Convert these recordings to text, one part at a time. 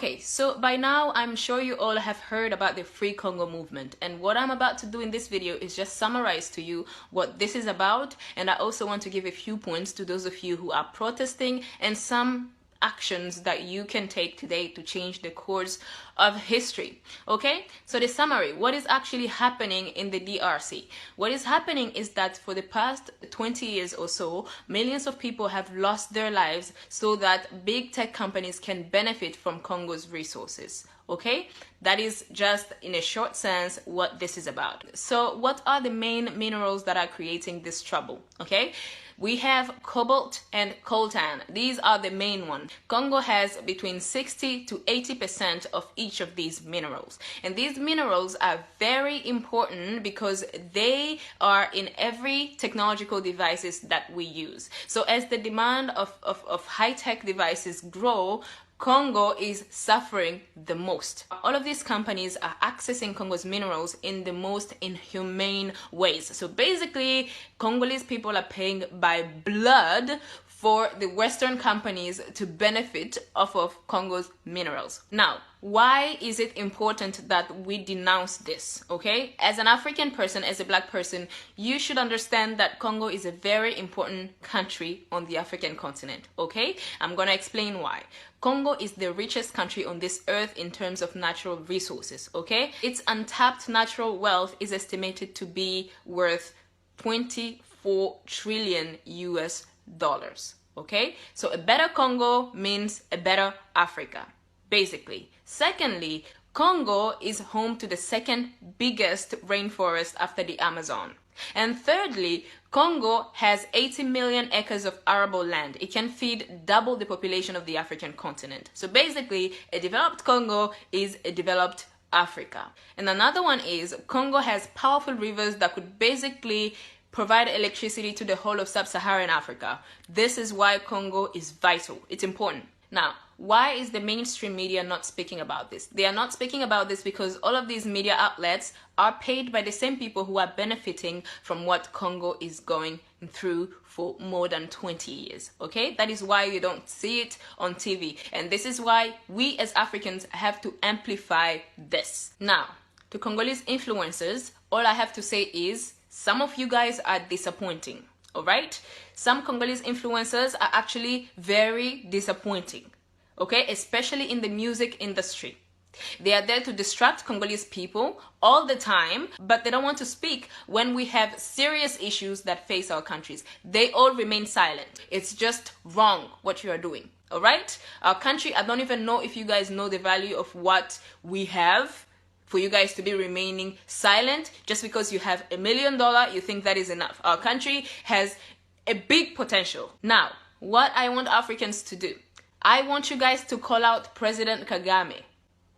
Okay, so by now I'm sure you all have heard about the Free Congo movement, and what I'm about to do in this video is just summarize to you what this is about, and I also want to give a few points to those of you who are protesting and some actions that you can take today to change the course of history. Okay, so the summary, what is actually happening in the DRC? What is happening is that for the past 20 years or so, millions of people have lost their lives so that big tech companies can benefit from Congo's resources. Okay, that is just in a short sense what this is about. So what are the main minerals that are creating this trouble? Okay, we have cobalt and coltan. These are the main ones. Congo has between 60 to 80% of each of these minerals. And these minerals are very important because they are in every technological devices that we use. So as the demand of high-tech devices grow, Congo is suffering the most. All of these companies are accessing Congo's minerals in the most inhumane ways. So basically, Congolese people are paying by blood for the Western companies to benefit off of Congo's minerals. Now, why is it important that we denounce this? Okay, as an African person, as a black person, you should understand that Congo is a very important country on the African continent. Okay, I'm gonna explain why. Congo is the richest country on this earth in terms of natural resources. Okay, its untapped natural wealth is estimated to be worth 24 trillion US dollars. Okay, so a better Congo means a better Africa, basically. Secondly, Congo is home to the second biggest rainforest after the Amazon. And thirdly, Congo has 80 million acres of arable land. It can feed double the population of the African continent. So basically, a developed Congo is a developed Africa. And another one is Congo has powerful rivers that could basically provide electricity to the whole of sub-Saharan Africa. This is why Congo is vital. It's important. Now, why is the mainstream media not speaking about this? They are not speaking about this because all of these media outlets are paid by the same people who are benefiting from what Congo is going through for more than 20 years. Okay, that is why you don't see it on TV. And this is why we as Africans have to amplify this. Now, to Congolese influencers, all I have to say is some of you guys are disappointing. All right, some Congolese influencers are actually very disappointing. Okay, especially in the music industry. They are there to distract Congolese people all the time, but they don't want to speak when we have serious issues that face our countries. They all remain silent. It's just wrong what you are doing. All right, our country, I don't even know if you guys know the value of what we have for you guys to be remaining silent. Just because you have $1 million, you think that is enough. Our country has a big potential. Now, what I want Africans to do, I want you guys to call out President Kagame.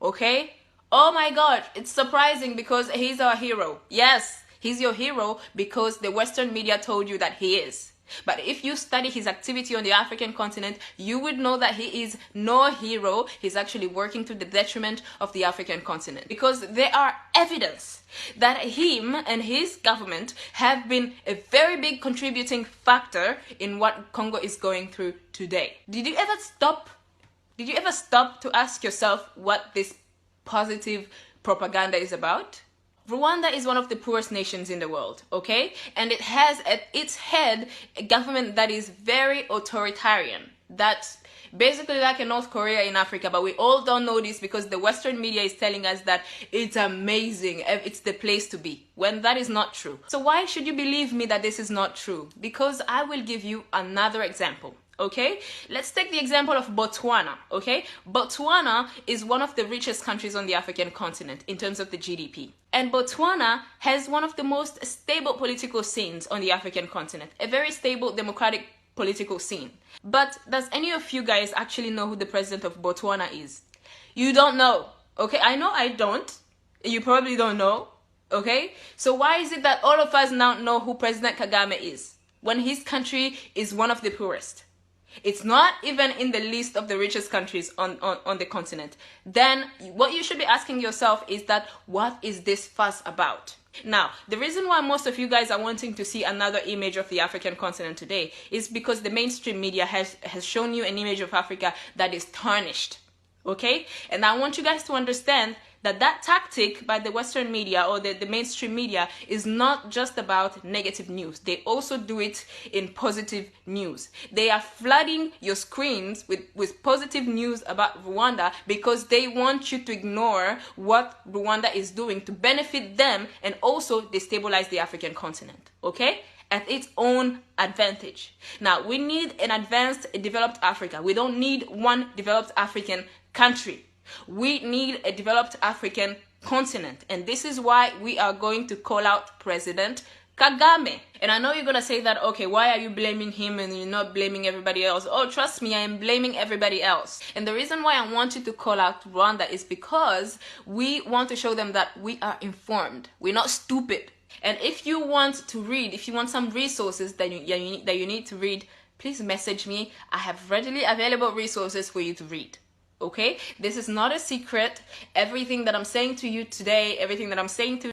Okay? Oh my God, it's surprising because he's our hero. Yes, he's your hero because the Western media told you that he is. But if you study his activity on the African continent, you would know that he is no hero. He's actually working to the detriment of the African continent because there are evidence that him and his government have been a very big contributing factor in what Congo is going through today. Did you ever stop to ask yourself what this positive propaganda is about? Rwanda is one of the poorest nations in the world, okay? And it has at its head a government that is very authoritarian. That's basically like a North Korea in Africa, but we all don't know this because the Western media is telling us that it's amazing, it's the place to be, when that is not true. So why should you believe me that this is not true? Because I will give you another example. Okay, let's take the example of Botswana. Okay, Botswana is one of the richest countries on the African continent in terms of the GDP. And Botswana has one of the most stable political scenes on the African continent, a very stable democratic political scene. But does any of you guys actually know who the president of Botswana is? You don't know. Okay, I know I don't. You probably don't know. Okay, so why is it that all of us now know who President Kagame is when his country is one of the poorest? It's not even in the list of the richest countries on the continent. Then what you should be asking yourself is that, what is this fuss about? Now, the reason why most of you guys are wanting to see another image of the African continent today is because the mainstream media has shown you an image of Africa that is tarnished. okay? And I want you guys to understand that that tactic by the Western media or the mainstream media is not just about negative news. They also do it in positive news. They are flooding your screens with positive news about Rwanda because they want you to ignore what Rwanda is doing to benefit them and also destabilize the African continent, okay? At its own advantage. Now, we need an advanced, developed Africa. We don't need one developed African country. We need a developed African continent. And this is why we are going to call out President Kagame. And I know you're going to say that, okay, why are you blaming him and you're not blaming everybody else? Oh, trust me, I am blaming everybody else. And the reason why I want you to call out Rwanda is because we want to show them that we are informed. We're not stupid. And if you want to read, if you want some resources that you need to read, please message me. I have readily available resources for you to read. Okay? This is not a secret. Everything that I'm saying to you today, everything that I'm saying to